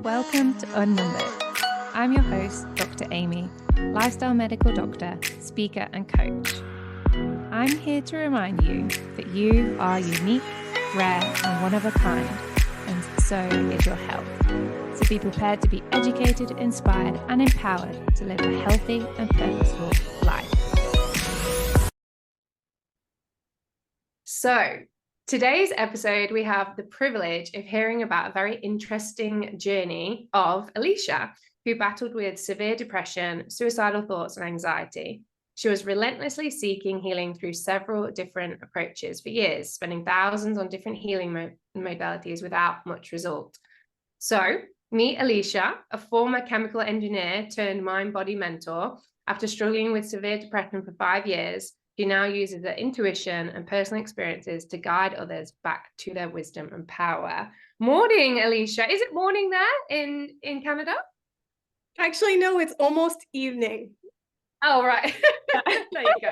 Welcome to Unnumbered. I'm your host, Dr. Amy, lifestyle medical doctor, speaker, and coach. I'm here to remind you that you are unique, rare, and one of a kind, and so is your health. So be prepared to be educated, inspired, and empowered to live a healthy and purposeful life. So, today's episode, we have the privilege of hearing about a very interesting journey of Alisha, who battled with severe depression, suicidal thoughts, and anxiety. She was relentlessly seeking healing through several different approaches for years, spending thousands on different healing modalities without much result. So, meet Alisha, a former chemical engineer turned mind-body mentor. After struggling with severe depression for 5 years, she now uses her intuition and personal experiences to guide others back to their wisdom and power. Morning, Alisha. Is it morning there in Canada? Actually, no, it's almost evening. Oh, right. There you go.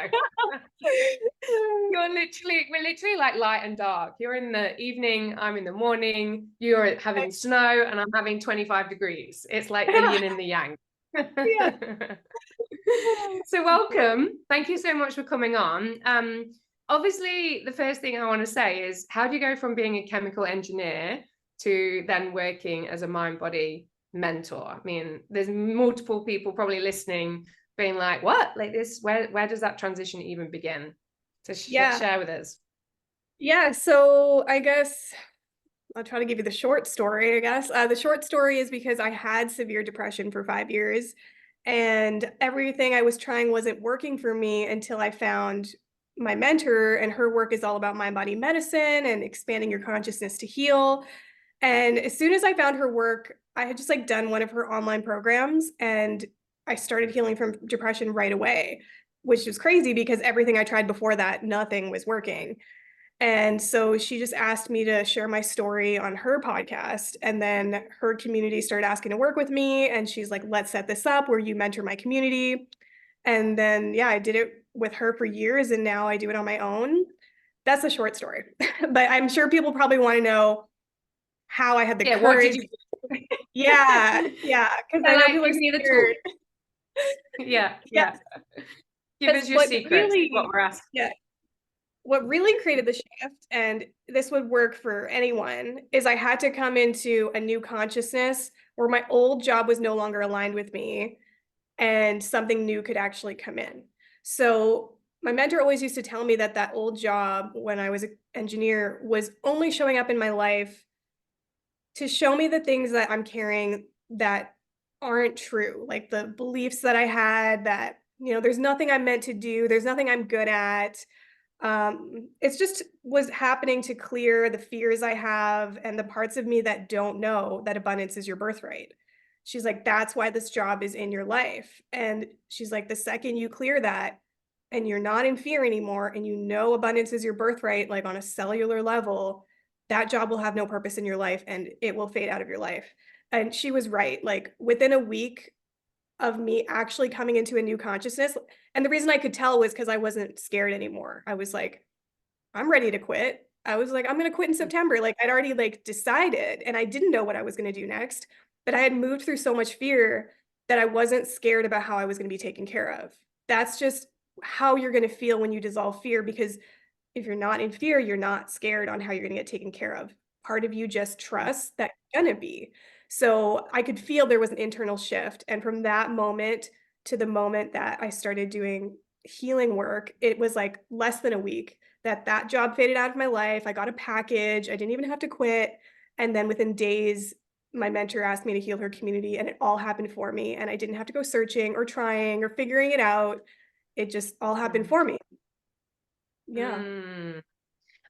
We're literally like light and dark. You're in the evening, I'm in the morning, you're having snow, and I'm having 25 degrees. It's like the yin and the yang. Yeah. So welcome. Thank you so much for coming on. Obviously, the first thing I want to say is, how do you go from being a chemical engineer to then working as a mind-body mentor? I mean, there's multiple people probably listening being like, what? Like this, where does that transition even begin? So share with us. Yeah, so I guess I'll try to give you the short story, I guess. The short story is because I had severe depression for 5 years, and everything I was trying wasn't working for me until I found my mentor, and her work is all about mind-body medicine and expanding your consciousness to heal. And as soon as I found her work, I had just like done one of her online programs, and I started healing from depression right away, which was crazy because everything I tried before that, nothing was working. And so she just asked me to share my story on her podcast. And then her community started asking to work with me. And she's like, let's set this up where you mentor my community. And then, yeah, I did it with her for years. And now I do it on my own. That's a short story. But I'm sure people probably want to know how I had the courage. What did you do? Yeah. Because I know people are scared. Yeah. Give us your secrets, what we're asking. Yeah. What really created the shift, and this would work for anyone, is I had to come into a new consciousness where my old job was no longer aligned with me and something new could actually come in. So my mentor always used to tell me that that old job when I was an engineer was only showing up in my life to show me the things that I'm carrying that aren't true, like the beliefs that I had that, there's nothing I'm meant to do, there's nothing I'm good at. It's just was happening to clear the fears I have and the parts of me that don't know that abundance is your birthright. She's like, that's why this job is in your life. And she's like, the second you clear that and you're not in fear anymore and you know abundance is your birthright, like on a cellular level, that job will have no purpose in your life and it will fade out of your life. And she was right. Like within a week of me actually coming into a new consciousness. And the reason I could tell was because I wasn't scared anymore. I was like, I'm ready to quit. I was like, I'm going to quit in September. Like I'd already like decided and I didn't know what I was going to do next, but I had moved through so much fear that I wasn't scared about how I was going to be taken care of. That's just how you're going to feel when you dissolve fear, because if you're not in fear, you're not scared on how you're going to get taken care of. Part of you just trusts that you're going to be. So I could feel there was an internal shift. And from that moment to the moment that I started doing healing work, it was like less than a week that job faded out of my life. I got a package. I didn't even have to quit. And then within days, my mentor asked me to heal her community and it all happened for me. And I didn't have to go searching or trying or figuring it out. It just all happened for me. Yeah.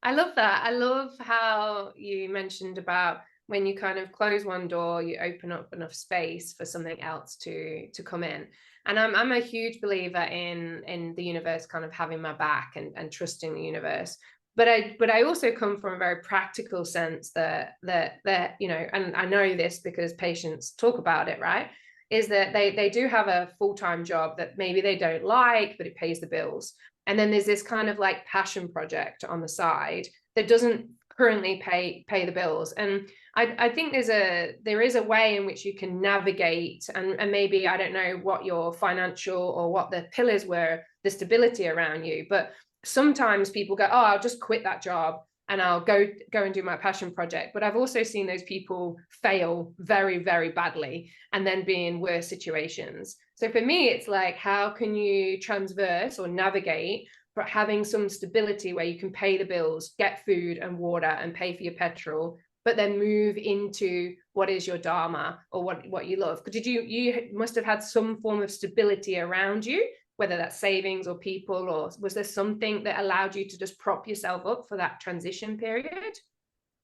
I love that. I love how you mentioned about when you kind of close one door, you open up enough space for something else to come in. And I'm a huge believer in the universe kind of having my back and trusting the universe. But I also come from a very practical sense that and I know this because patients talk about it, right? Is that they do have a full-time job that maybe they don't like, but it pays the bills. And then there's this kind of like passion project on the side that doesn't currently pay the bills. And I think there is a way in which you can navigate, and maybe I don't know what your financial or what the pillars were, the stability around you, but sometimes people go, oh, I'll just quit that job and I'll go and do my passion project. But I've also seen those people fail very, very badly and then be in worse situations. So for me, it's like, how can you transverse or navigate but having some stability where you can pay the bills, get food and water and pay for your petrol, but then move into what is your dharma or what you love? Did you must have had some form of stability around you, whether that's savings or people, or was there something that allowed you to just prop yourself up for that transition period?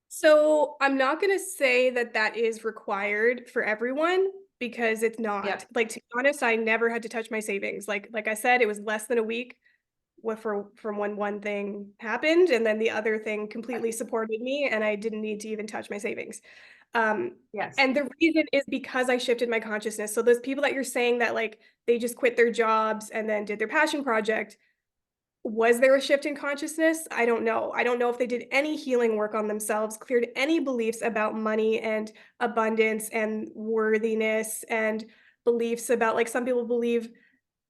So I'm not going to say that that is required for everyone because it's Yeah. not. Like, to be honest, I never had to touch my savings. Like I said, it was less than a week from when one thing happened, and then the other thing completely supported me, and I didn't need to even touch my savings. Um, Yes. and the reason is because I shifted my consciousness. So those people that you're saying that like they just quit their jobs and then did their passion project, was there a shift in consciousness? I don't know. I don't know if they did any healing work on themselves, cleared any beliefs about money and abundance and worthiness and beliefs about, like, some people believe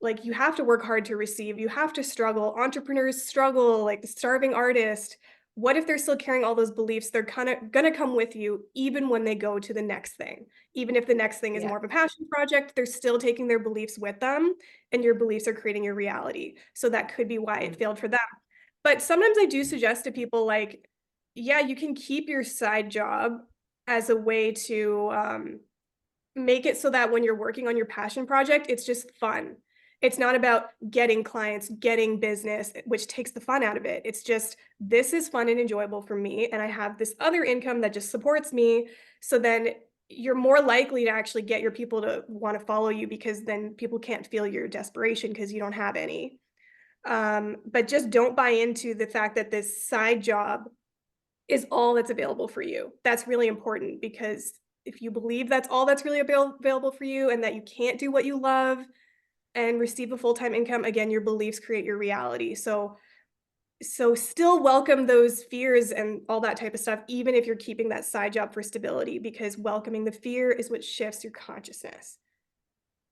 like you have to work hard to receive, you have to struggle. Entrepreneurs struggle, like the starving artist. What if they're still carrying all those beliefs? They're kind of gonna come with you even when they go to the next thing. Even if the next thing is Yeah. more of a passion project, they're still taking their beliefs with them, and your beliefs are creating your reality. So that could be why it Mm. failed for them. But sometimes I do suggest to people like, yeah, you can keep your side job as a way to make it so that when you're working on your passion project, it's just fun. It's not about getting clients, getting business, which takes the fun out of it. It's just, this is fun and enjoyable for me, and I have this other income that just supports me. So then you're more likely to actually get your people to want to follow you because then people can't feel your desperation because you don't have any. But just don't buy into the fact that this side job is all that's available for you. That's really important because if you believe that's all that's really available for you and that you can't do what you love and receive a full-time income, again, your beliefs create your reality. So still welcome those fears and all that type of stuff, even if you're keeping that side job for stability, because welcoming the fear is what shifts your consciousness.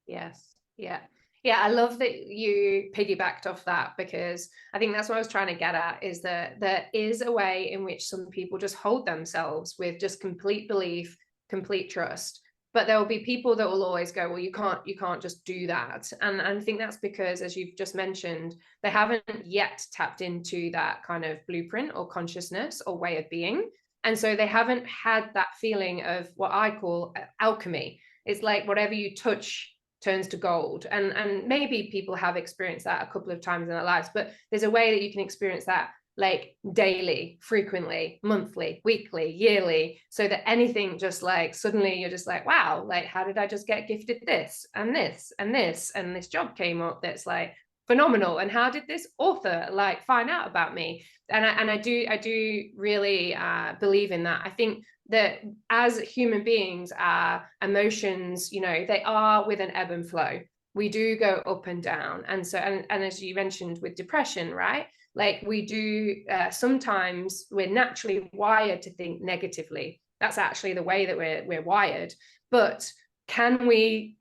Yes. Yeah. Yeah. I love that you piggybacked off that, because I think that's what I was trying to get at, is that there is a way in which some people just hold themselves with just complete belief, complete trust. But there will be people that will always go, well, you can't just do that. And I think that's because, as you've just mentioned, they haven't yet tapped into that kind of blueprint or consciousness or way of being. And so they haven't had that feeling of what I call alchemy. It's like whatever you touch turns to gold, and maybe people have experienced that a couple of times in their lives, but there's a way that you can experience that like daily, frequently, monthly, weekly, yearly, so that anything just like suddenly you're just like, wow, like how did I just get gifted this and this and this, and this job came up that's like phenomenal, and how did this author like find out about me? And I do really believe in that. I think that as human beings, our emotions, they are with an ebb and flow. We do go up and down. And so, and as you mentioned with depression, right? Like we do, sometimes we're naturally wired to think negatively. That's actually the way that we're wired. But can we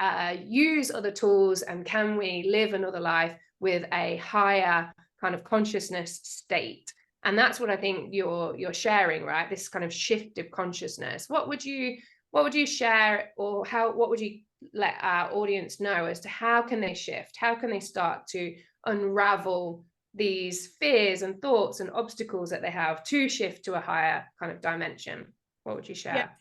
use other tools, and can we live another life with a higher kind of consciousness state? And that's what I think you're sharing, right? This kind of shift of consciousness. What would you share, or what would you let our audience know as to how can they shift? How can they start to unravel these fears and thoughts and obstacles that they have to shift to a higher kind of dimension? What would you Yeah. share?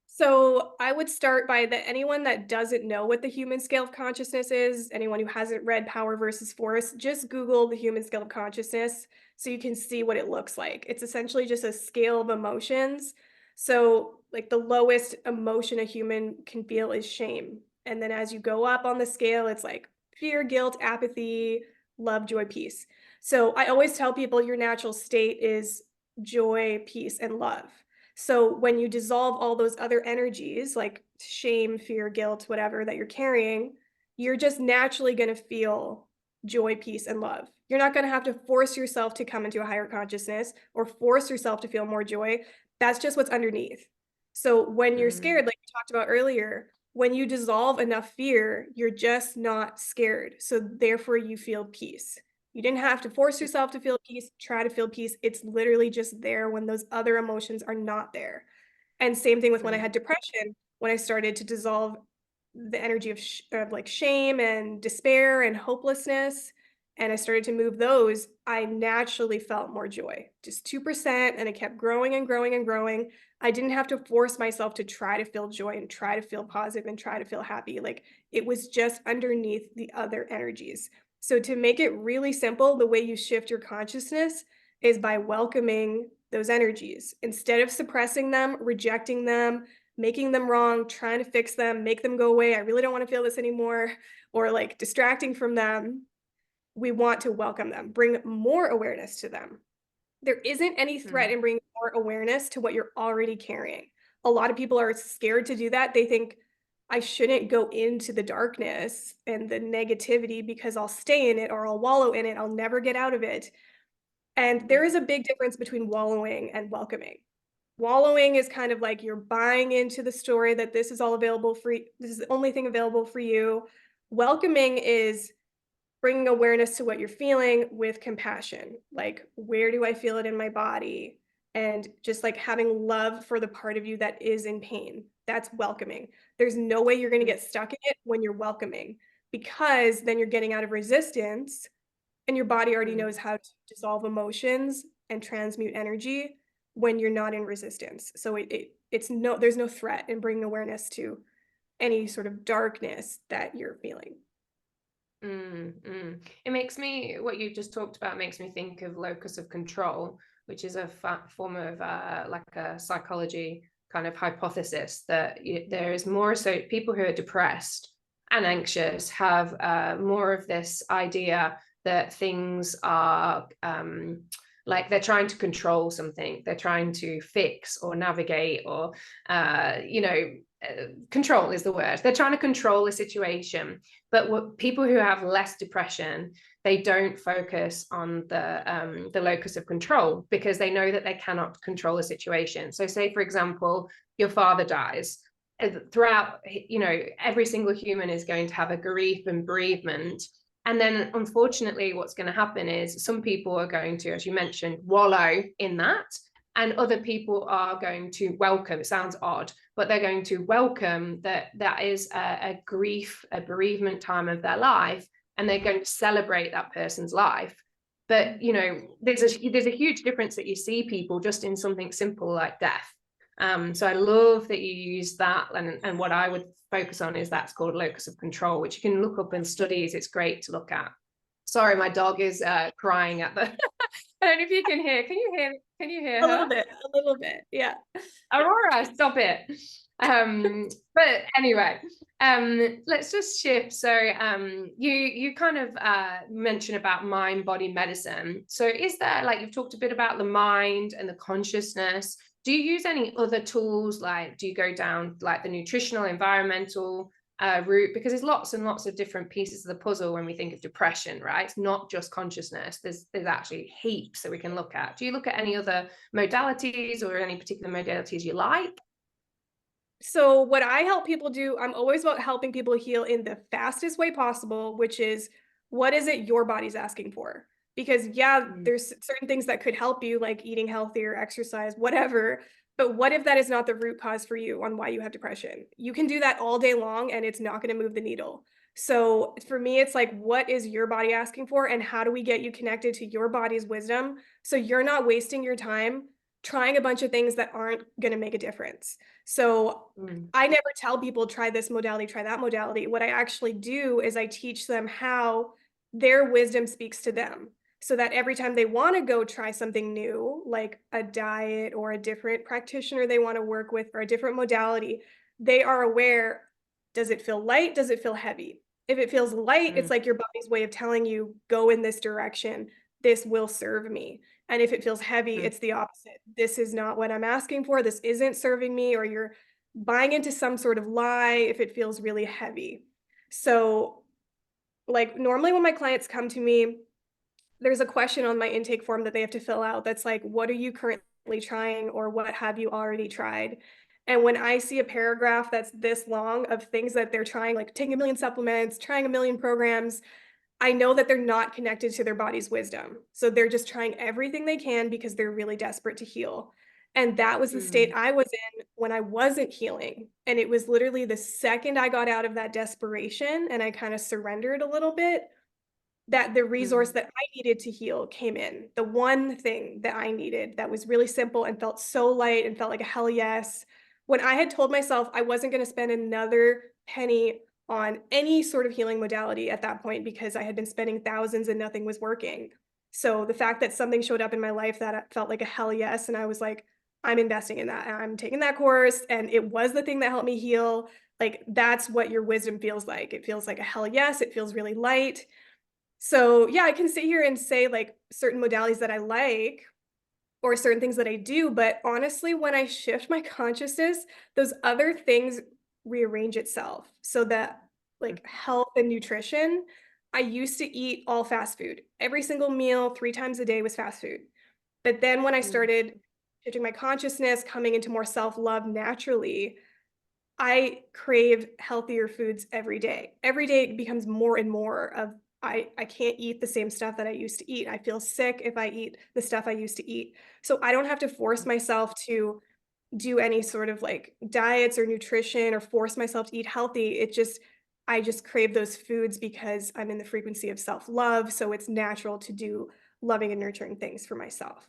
So I would start by that anyone that doesn't know what the human scale of consciousness is, anyone who hasn't read Power versus Force, just Google the human scale of consciousness so you can see what it looks like. It's essentially just a scale of emotions. So, like, the lowest emotion a human can feel is shame. And then as you go up on the scale, it's like fear, guilt, apathy, love, joy, peace. So I always tell people your natural state is joy, peace, and love. So when you dissolve all those other energies like shame, fear, guilt, whatever that you're carrying, you're just naturally going to feel joy, peace, and love. You're not going to have to force yourself to come into a higher consciousness or force yourself to feel more joy. That's just what's underneath. So when you're Mm, scared, like we talked about earlier, when you dissolve enough fear, you're just not scared. So therefore you feel peace. You didn't have to force yourself to feel peace, try to feel peace. It's literally just there when those other emotions are not there. And same thing with when I mm, had depression, when I started to dissolve the energy of like shame and despair and hopelessness, and I started to move those, I naturally felt more joy, just 2%. And it kept growing and growing and growing. I didn't have to force myself to try to feel joy and try to feel positive and try to feel happy. Like it was just underneath the other energies. So, to make it really simple, the way you shift your consciousness is by welcoming those energies instead of suppressing them, rejecting them, making them wrong, trying to fix them, make them go away. I really don't want to feel this anymore, or like distracting from them. We want to welcome them, bring more awareness to them. There isn't any threat mm, in bringing more awareness to what you're already carrying. A lot of people are scared to do that. They think, I shouldn't go into the darkness and the negativity because I'll stay in it or I'll wallow in it. I'll never get out of it. And there is mm, a big difference between wallowing and welcoming. Wallowing is kind of like you're buying into the story that this is all available for you. This is the only thing available for you. Welcoming is bringing awareness to what you're feeling with compassion. Like, where do I feel it in my body? And just like having love for the part of you that is in pain. That's welcoming. There's no way you're going to mm, get stuck in it when you're welcoming, because then you're getting out of resistance and your body already mm. knows how to dissolve emotions and transmute energy when you're not in resistance. So it's no, there's no threat in bringing awareness to any sort of darkness that you're feeling. It makes me, what you just talked about makes me think of locus of control, which is a form of like a psychology kind of hypothesis that there is more, so people who are depressed and anxious have more of this idea that things are like they're trying to control something, they're trying to fix or navigate or control is the word. They're trying to control a situation. But what people who have less depression, they don't focus on the locus of control because they know that they cannot control a situation. So, say for example, your father dies. Throughout, every single human is going to have a grief and bereavement. And then, unfortunately, what's going to happen is some people are going to, as you mentioned, wallow in that, and other people are going to welcome. It sounds odd, but they're going to welcome that is a grief, a bereavement time of their life, and they're going to celebrate that person's life. But there's a huge difference that you see people just in something simple like death. So I love that you use that, and what I would focus on is that's called locus of control, which you can look up in studies. It's great to look at. Sorry, my dog is crying at the. I don't know if you can hear. Can you hear? Can you hear her? A little bit, yeah. Aurora, stop it. But anyway, let's just shift. So you kind of mentioned about mind body medicine. So is there, like, you've talked a bit about the mind and the consciousness. Do you use any other tools? Like, do you go down like the nutritional, environmental route? Because there's lots and lots of different pieces of the puzzle when we think of depression, right? It's not just consciousness. There's actually heaps that we can look at. Do you look at any other modalities or any particular modalities you like? So what I help people do, I'm always about helping people heal in the fastest way possible, which is, what is it your body's asking for? Because yeah, Mm, there's certain things that could help you, like eating healthier, exercise, whatever. But what if that is not the root cause for you on why you have depression? You can do that all day long and it's not going to move the needle. So for me, it's like, what is your body asking for? And how do we get you connected to your body's wisdom so you're not wasting your time trying a bunch of things that aren't going to make a difference? So mm, I never tell people try this modality, try that modality. What I actually do is I teach them how their wisdom speaks to them, so that every time they want to go try something new, like a diet or a different practitioner they want to work with or a different modality, they are aware, does it feel light? Does it feel heavy? If it feels light, mm, it's like your body's way of telling you, go in this direction. This will serve me. And if it feels heavy, mm, it's the opposite. This is not what I'm asking for. This isn't serving me, or you're buying into some sort of lie if it feels really heavy. So, like, normally when my clients come to me, there's a question on my intake form that they have to fill out that's like, what are you currently trying, or what have you already tried? And when I see a paragraph that's this long of things that they're trying, like taking a million supplements, trying a million programs, I know that they're not connected to their body's wisdom. So they're just trying everything they can because they're really desperate to heal. And that was the state Mm, I was in when I wasn't healing. And it was literally the second I got out of that desperation and I kind of surrendered a little bit, that the resource mm, that I needed to heal came in. The one thing that I needed that was really simple and felt so light and felt like a hell yes. When I had told myself I wasn't going to spend another penny on any sort of healing modality at that point because I had been spending thousands and nothing was working. So the fact that something showed up in my life that felt like a hell yes, and I was like, I'm investing in that. I'm taking that course, and it was the thing that helped me heal. Like, that's what your wisdom feels like. It feels like a hell yes. It feels really light. So, yeah, I can sit here and say, like, certain modalities that I like or certain things that I do, but honestly, when I shift my consciousness, those other things rearrange itself so that, like, health and nutrition, I used to eat all fast food. Every single meal, 3 times a day was fast food. But then when I mm, started shifting my consciousness, coming into more self-love naturally, I crave healthier foods every day. Every day it becomes more and more of I can't eat the same stuff that I used to eat. I feel sick if I eat the stuff I used to eat. So I don't have to force myself to do any sort of like diets or nutrition or force myself to eat healthy. I just crave those foods because I'm in the frequency of self-love, so it's natural to do loving and nurturing things for myself.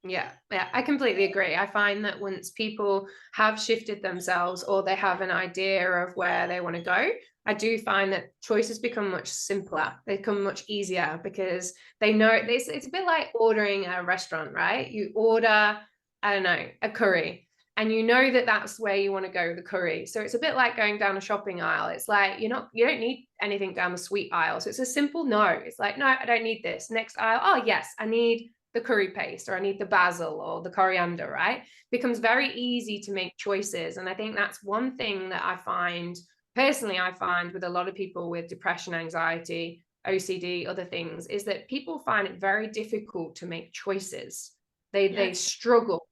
yeah, yeah, I completely agree. I find that once people have shifted themselves or they have an idea of where they want to go, I do find that choices become much simpler. They become much easier because they know it's a bit like ordering at a restaurant, right? You order, I don't know, a curry, and you know that that's where you want to go with the curry. So it's a bit like going down a shopping aisle. It's like you don't need anything down the sweet aisle. So it's a simple no. It's like, no, I don't need this. Next aisle, oh yes, I need the curry paste, or I need the basil or the coriander, right? Becomes very easy to make choices. And I think that's one thing that I find with a lot of people with depression, anxiety, OCD, other things, is that people find it very difficult to make choices. They Yes. struggle.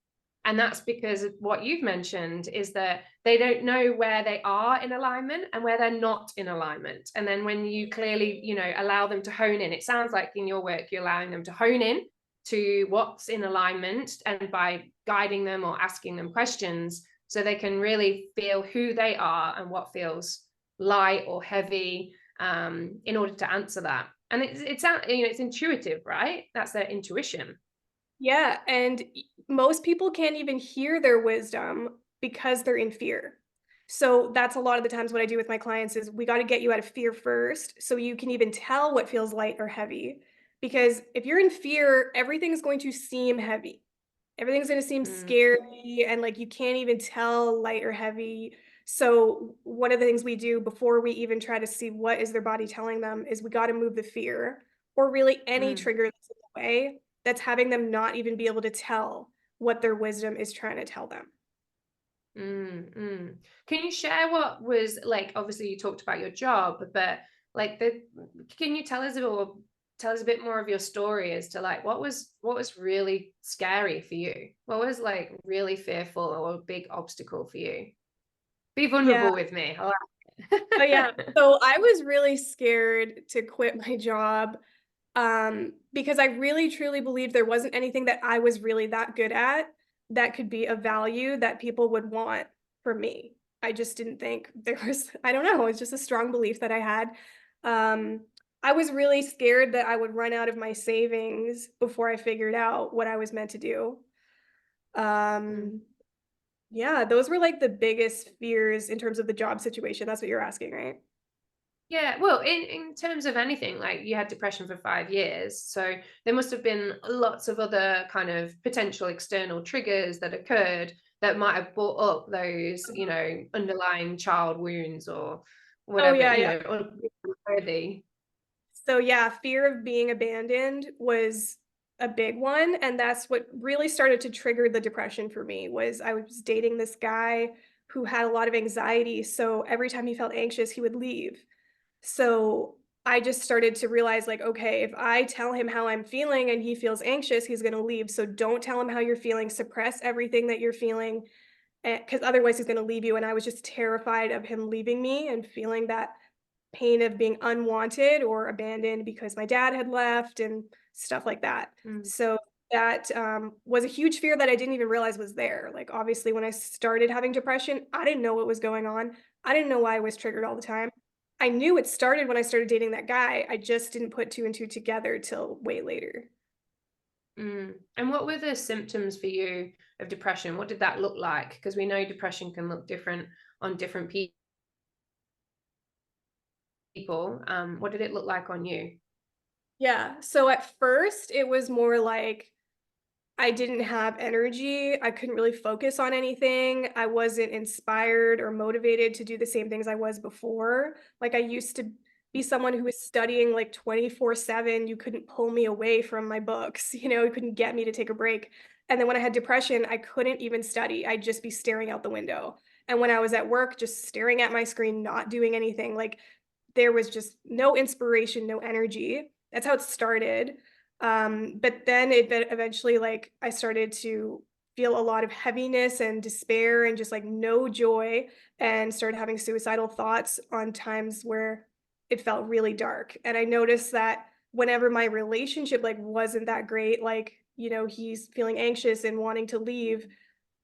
And that's because what you've mentioned is that they don't know where they are in alignment and where they're not in alignment. And then when you clearly, allow them to hone in, it sounds like in your work, you're allowing them to hone in to what's in alignment, and by guiding them or asking them questions so they can really feel who they are and what feels light or heavy, in order to answer that. And it's intuitive, right? That's their intuition. Yeah, and most people can't even hear their wisdom because they're in fear. So that's a lot of the times what I do with my clients is we got to get you out of fear first so you can even tell what feels light or heavy. Because if you're in fear, everything's going to seem heavy. Everything's going to seem Mm, scary and like you can't even tell light or heavy. So one of the things we do before we even try to see what is their body telling them is we got to move the fear or really any mm. trigger that's in the way that's having them not even be able to tell what their wisdom is trying to tell them. Can you share what was like? Obviously, you talked about your job, but like can you tell us a bit more of your story as to like what was really scary for you? What was like really fearful or a big obstacle for you? Be Yeah. vulnerable with me. I Oh, yeah. like- So I was really scared to quit my job, because I really truly believed there wasn't anything that I was really that good at that could be of value that people would want from me. I just didn't think there was, I don't know, it's just a strong belief that I had. Um, I was really scared that I would run out of my savings before I figured out what I was meant to do. Mm. Um, yeah, those were like the biggest fears in terms of the job situation. That's what you're asking, right? Yeah, well, in terms of anything, like you had depression for 5 years, so there must have been lots of other kind of potential external triggers that occurred that might have brought up those, underlying child wounds or Oh, whatever, yeah, yeah. unworthy. So yeah, fear of being abandoned was a big one, and that's what really started to trigger the depression for me. Was I was dating this guy who had a lot of anxiety, so every time he felt anxious, he would leave. So I just started to realize like, okay, if I tell him how I'm feeling and he feels anxious, he's going to leave. So don't tell him how you're feeling, suppress everything that you're feeling. because otherwise he's going to leave you. And I was just terrified of him leaving me and feeling that pain of being unwanted or abandoned because my dad had left and stuff like that. Mm, So that was a huge fear that I didn't even realize was there. Like, obviously, when I started having depression, I didn't know what was going on. I didn't know why I was triggered all the time. I knew it started when I started dating that guy. I just didn't put two and two together till way later. mm. And what were the symptoms for you of depression? What did that look like? Because we know depression can look different on different people. What did it look like on you? Yeah. So at first, it was more like I didn't have energy. I couldn't really focus on anything. I wasn't inspired or motivated to do the same things I was before. Like, I used to be someone who was studying like 24/7. You couldn't pull me away from my books, you couldn't get me to take a break. And then when I had depression, I couldn't even study. I'd just be staring out the window. And when I was at work, just staring at my screen, not doing anything. Like, there was just no inspiration, no energy. That's how it started. But then eventually, like, I started to feel a lot of heaviness and despair and just like no joy, and started having suicidal thoughts on times where it felt really dark. And I noticed that whenever my relationship like wasn't that great, like, he's feeling anxious and wanting to leave,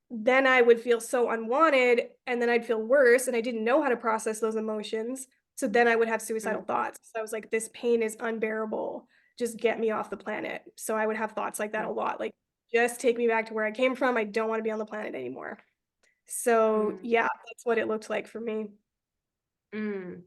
then I would feel so unwanted, and then I'd feel worse, and I didn't know how to process those emotions. So then I would have Mm, suicidal thoughts. So I was like, this pain is unbearable. Just get me off the planet. So I would have thoughts like that a lot. Like, just take me back to where I came from. I don't want to be on the planet anymore. So mm. yeah, that's what it looked like for me.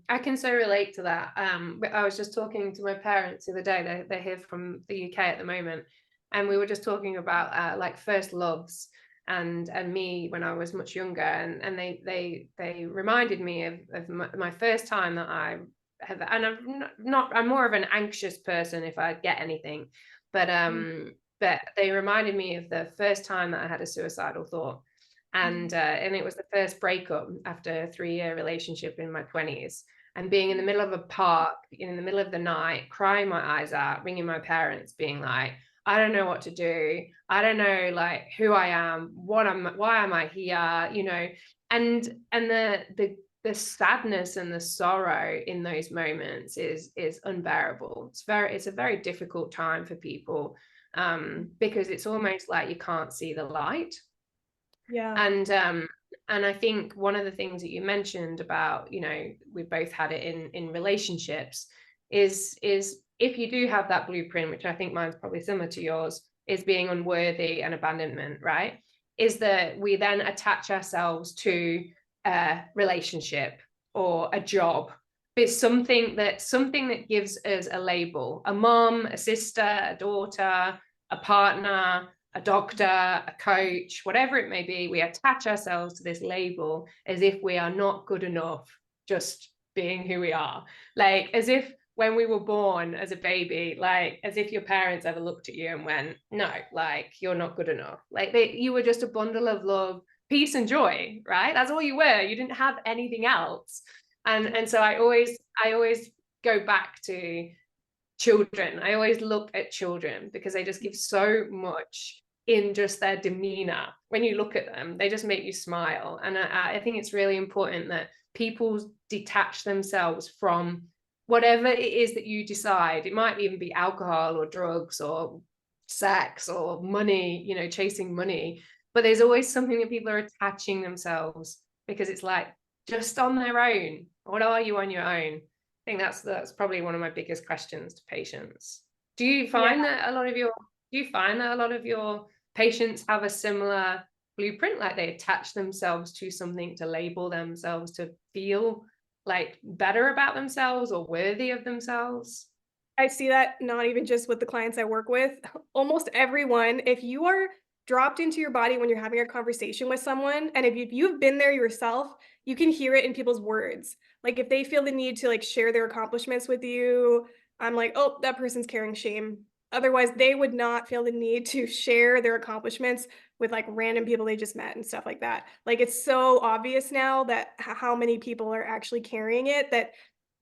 I can so relate to that. But I was just talking to my parents the other day. They're here from the UK at the moment, and we were just talking about like first loves and me when I was much younger, and they reminded me of my first time that I have, and I'm more of an anxious person if I get anything, but Mm, but they reminded me of the first time that I had a suicidal thought, and it was the first breakup after a 3-year relationship in my 20s, and being in the middle of a park in the middle of the night, crying my eyes out, ringing my parents, being like, I don't know what to do, I don't know like who I am, why am I here, and the sadness and the sorrow in those moments is unbearable. It's a very difficult time for people, because it's almost like you can't see the light. yeah. And I think one of the things that you mentioned about, we both had it in relationships, is if you do have that blueprint, which I think mine's probably similar to yours, is being unworthy and abandonment, right? Is that we then attach ourselves to a relationship or a job. It's something that gives us a label, a mom, a sister, a daughter, a partner, a doctor, a coach, whatever it may be. We attach ourselves to this label as if we are not good enough just being who we are. Like, as if when we were born as a baby, like as if your parents ever looked at you and went, no, like you're not good enough. Like you were just a bundle of love, peace and joy, right? That's all you were. You didn't have anything else. And so I always go back to children. I always look at children because they just give so much in just their demeanor. When you look at them, they just make you smile. And I think it's really important that people detach themselves from whatever it is that you decide. It might even be alcohol or drugs or sex or money, chasing money. But there's always something that people are attaching themselves because it's like just on their own. What are you on your own? I think that's probably one of my biggest questions to patients. Do you Yeah. find that a lot of your do you find that a lot of your patients have a similar blueprint, like they attach themselves to something to label themselves to feel like better about themselves or worthy of themselves? I see that not even just with the clients I work with, almost everyone. If you are dropped into your body when you're having a conversation with someone, and if you've been there yourself, you can hear it in people's words. Like, if they feel the need to like share their accomplishments with you, I'm like, oh, that person's carrying shame. Otherwise, they would not feel the need to share their accomplishments with like random people they just met and stuff like that. Like, it's so obvious now that how many people are actually carrying it, that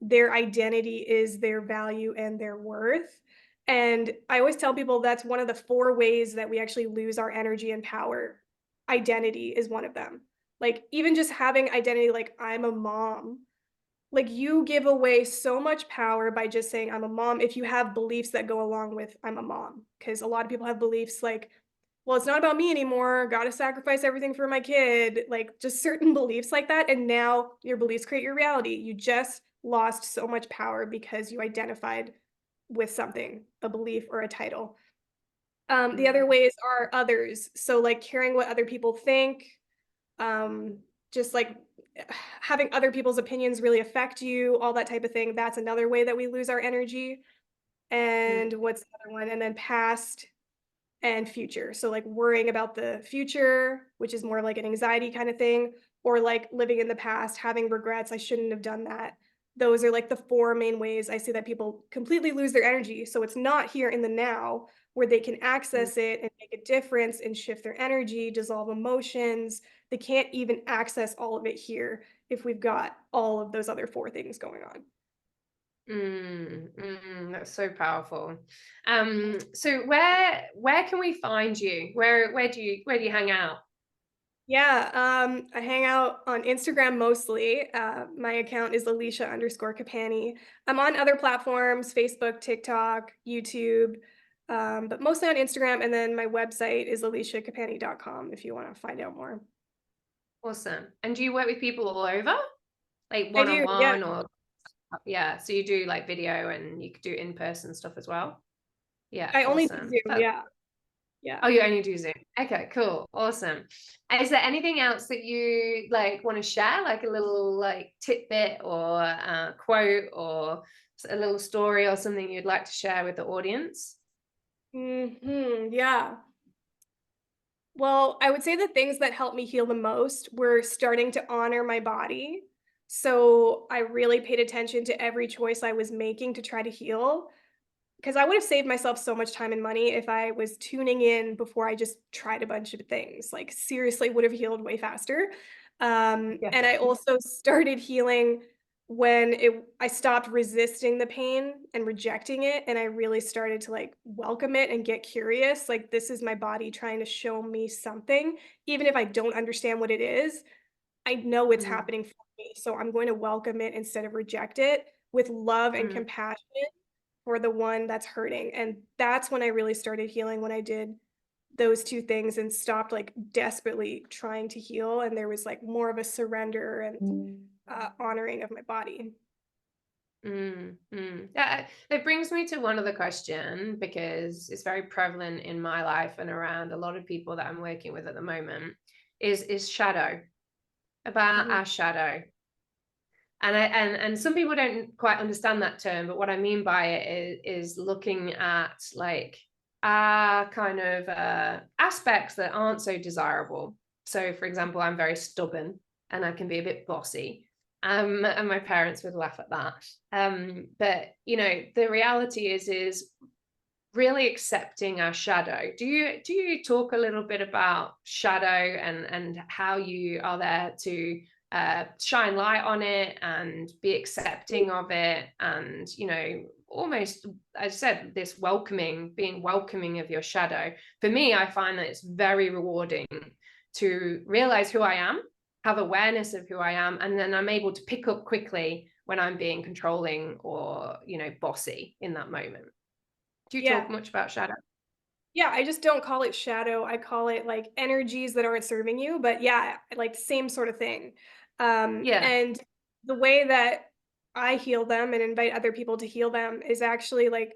their identity is their value and their worth. And I always tell people that's one of the 4 ways that we actually lose our energy and power. Identity is one of them. Like even just having identity, like I'm a mom, like you give away so much power by just saying I'm a mom if you have beliefs that go along with I'm a mom. Because a lot of people have beliefs like, well, it's not about me anymore. Got to sacrifice everything for my kid. Like just certain beliefs like that. And now your beliefs create your reality. You just lost so much power because you identified with something, a belief or a title. The other Mm, ways are others. So like caring what other people think, um, just like having other people's opinions really affect you, all that type of thing. That's another way that we lose our energy. And mm, what's the other one? And then past and future. So like worrying about the future, which is more like an anxiety kind of thing, or like living in the past, having regrets, I shouldn't have done that. Those are like the four main ways I see that people completely lose their energy. So it's not here in the now where they can mm. access it and make a difference and shift their energy, dissolve emotions. They can't even access all of it here if we've got all of those other four things going on. That's so powerful. So where can we find you? Where do you hang out? Yeah, I hang out on Instagram mostly. My account is Alisha_Capani. I'm on other platforms, Facebook, TikTok, YouTube, but mostly on Instagram. And then my website is alishacapani.com if you want to find out more. Awesome. And do you work with people all over? Like I one on do, yeah. one or yeah, so you do like video and you could do in-person stuff as well? Yeah, I only do awesome. Zoom, yeah. Yeah. Oh, you only do Zoom. Okay, cool. Awesome. Is there anything else that you like want to share, like a little like tidbit or quote or a little story or something you'd like to share with the audience? Yeah. Well, I would say the things that helped me heal the most were starting to honor my body. So I really paid attention to every choice I was making to try to heal. Because I would have saved myself so much time and money if I was tuning in before I just tried a bunch of things. Like, seriously, would have healed way faster. Yeah. And I also started healing when I stopped resisting the pain and rejecting it, and I really started to like welcome it and get curious. Like, this is my body trying to show me something, even if I don't understand what it is. I know it's Mm, happening for me, so I'm going to welcome it instead of reject it with love and mm, compassion for the one that's hurting. And that's when I really started healing, when I did those two things and stopped like desperately trying to heal. And there was like more of a surrender and honoring of my body. It brings me to one other question because it's very prevalent in my life and around a lot of people that I'm working with at the moment is shadow, about Mhm. our shadow. And some people don't quite understand that term, but what I mean by it is looking at like kind of aspects that aren't so desirable. So, for example, I'm very stubborn and I can be a bit bossy. And my parents would laugh at that. But you know, the reality is really accepting our shadow. Do you talk a little bit about shadow and how you are there to shine light on it and be accepting of it, and you know, almost, as I said, this welcoming, being welcoming of your shadow? For me, I find that it's very rewarding to realize who I am, have awareness of who I am, and then I'm able to pick up quickly when I'm being controlling or, you know, bossy in that moment. Do you Yeah. talk much about shadow? Yeah. I just don't call it shadow. I call it like energies that aren't serving you. But yeah, like same sort of thing. Yeah. And the way that I heal them and invite other people to heal them is actually like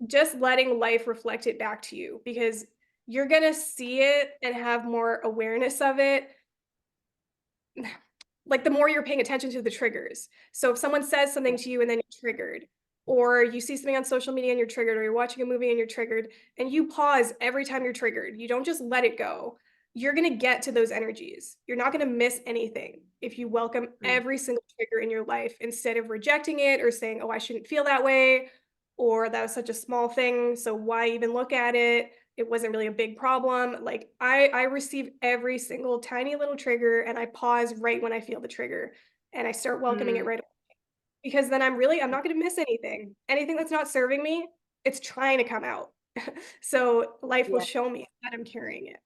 just letting life reflect it back to you, because you're going to see it and have more awareness of it, like the more you're paying attention to the triggers. So if someone says something to you and then you're triggered, or you see something on social media and you're triggered, or you're watching a movie and you're triggered, and you pause every time you're triggered, you don't just let it go. You're going to get to those energies. You're not going to miss anything if you welcome Mm, every single trigger in your life instead of rejecting it or saying, oh, I shouldn't feel that way, or that was such a small thing, so why even look at it? It wasn't really a big problem. Like I receive every single tiny little trigger and I pause right when I feel the trigger and I start welcoming it mm, right away, because then I'm not going to miss anything. Anything that's not serving me, it's trying to come out. So life will yeah, show me that I'm carrying it.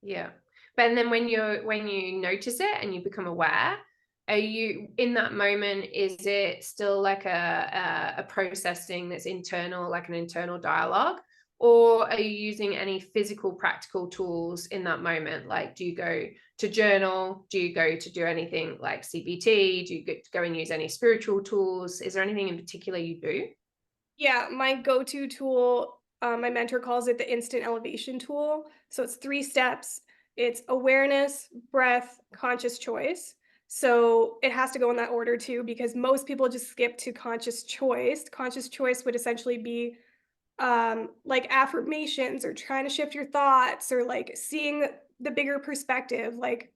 yeah. But then when you notice it and you become aware, are you in that moment, is it still like a processing that's internal, like an internal dialogue? Or are you using any physical, practical tools in that moment? Like, do you go to journal? Do you go to do anything like CBT? Do you go and use any spiritual tools? Is there anything in particular you do? Yeah, my go-to tool, my mentor calls it the instant elevation tool. So it's 3 steps. It's awareness, breath, conscious choice. So it has to go in that order too, because most people just skip to conscious choice. Conscious choice would essentially be like affirmations or trying to shift your thoughts or like seeing the bigger perspective. Like,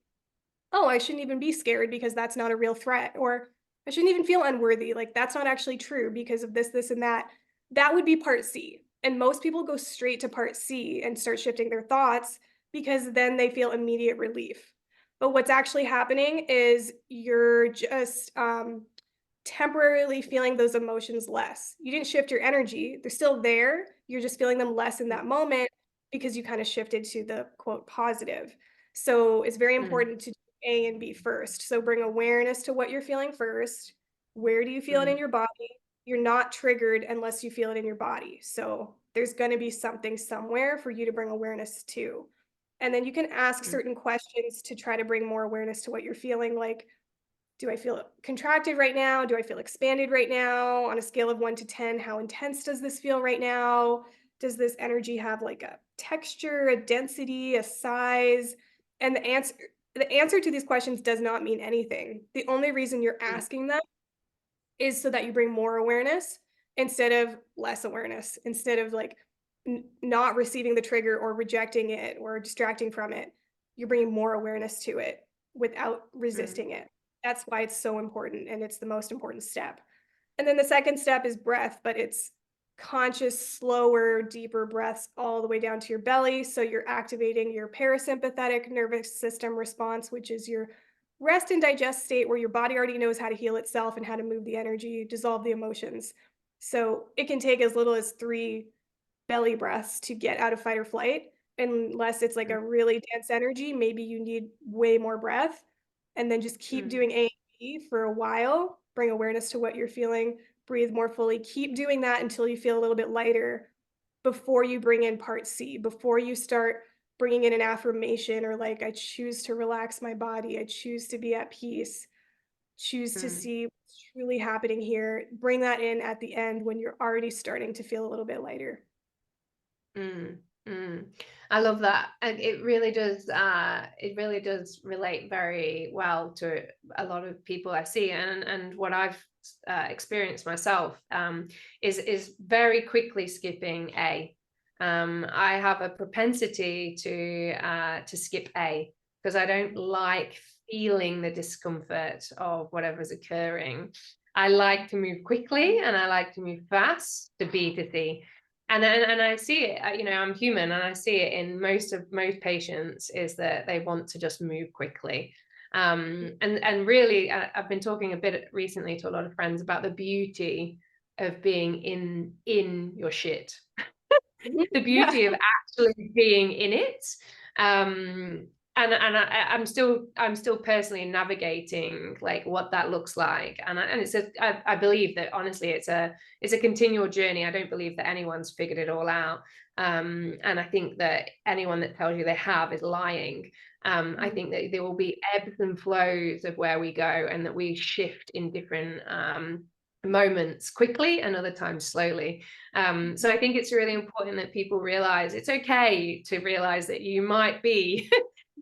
oh, I shouldn't even be scared because that's not a real threat. Or I shouldn't even feel unworthy. Like, that's not actually true because of this, this, and that. That would be part C. And most people go straight to part C and start shifting their thoughts because then they feel immediate relief. But what's actually happening is you're just temporarily feeling those emotions less. You didn't shift your energy, they're still there. You're just feeling them less in that moment because you kind of shifted to the quote positive. So it's very Mm, important to do A and B first. So bring awareness to what you're feeling first. Where do you feel it in mm, your body? You're not triggered unless you feel it in your body. So there's going to be something somewhere for you to bring awareness to. And then you can ask mm, certain questions to try to bring more awareness to what you're feeling. Like, do I feel contracted right now? Do I feel expanded right now? On a scale of 1 to 10, how intense does this feel right now? Does this energy have like a texture, a density, a size? And the answer to these questions does not mean anything. The only reason you're mm, asking them is so that you bring more awareness instead of less awareness, instead of like not receiving the trigger or rejecting it or distracting from it. You're bringing more awareness to it without mm, resisting it. That's why it's so important and it's the most important step. And then the second step is breath, but it's conscious, slower, deeper breaths all the way down to your belly. So you're activating your parasympathetic nervous system response, which is your rest and digest state where your body already knows how to heal itself and how to move the energy, dissolve the emotions. So it can take as little as 3 belly breaths to get out of fight or flight. Unless it's like mm, a really dense energy, maybe you need way more breath. And then just keep mm, doing A and B for a while. Bring awareness to what you're feeling. Breathe more fully. Keep doing that until you feel a little bit lighter before you bring in part C, before you start bringing in an affirmation or like, I choose to relax my body. I choose to be at peace. Choose to mm. see what's truly happening here. Bring that in at the end when you're already starting to feel a little bit lighter. Mm, mm. I love that. And it really does relate very well to a lot of people I see, and what I've experienced myself, is very quickly skipping A. I have a propensity to skip A because I don't like feeling the discomfort of whatever's occurring. I like to move quickly and I like to move fast to B to C. And I see it, I'm human, and I see it in most patients is that they want to just move quickly. And really, I've been talking a bit recently to a lot of friends about the beauty of being in your shit, Mhm. the Yeah. beauty of actually being in it. um I'm still personally navigating like what that looks like, and I believe that honestly it's a continual journey. I don't believe that anyone's figured it all out, and I think that anyone that tells you they have is lying. I Mhm. think that there will be ebbs and flows of where we go, and that we shift in different moments quickly and other times slowly. So I think it's really important that people realize it's okay to realize that you might be,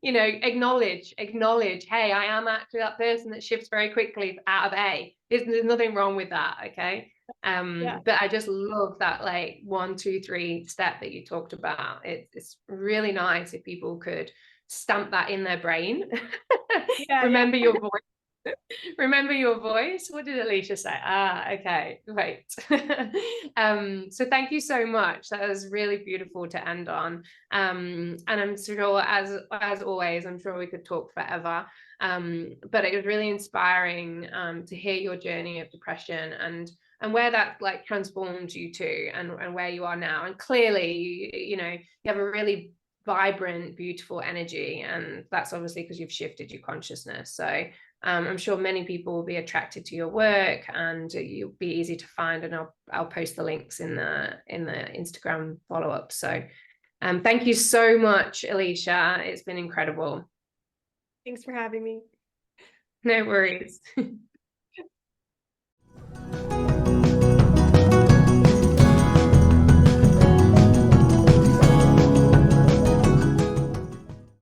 acknowledge, hey, I am actually that person that shifts very quickly out of A. There's nothing wrong with that, okay? Yeah. But I just love that like 1, 2, 3 step that you talked about. It's really nice if people could stamp that in their brain. Yeah. Yeah. Remember your voice. Remember your voice. What did Alisha say? Okay, great. So thank you so much. That was really beautiful to end on. And I'm sure, as always, I'm sure we could talk forever. But it was really inspiring to hear your journey of depression and where that like transformed you to, and where you are now. And clearly, you have a really vibrant, beautiful energy. And that's obviously because you've shifted your consciousness. So I'm sure many people will be attracted to your work, and you'll be easy to find. And I'll post the links in the Instagram follow-up. So thank you so much, Alisha. It's been incredible. Thanks for having me. No worries.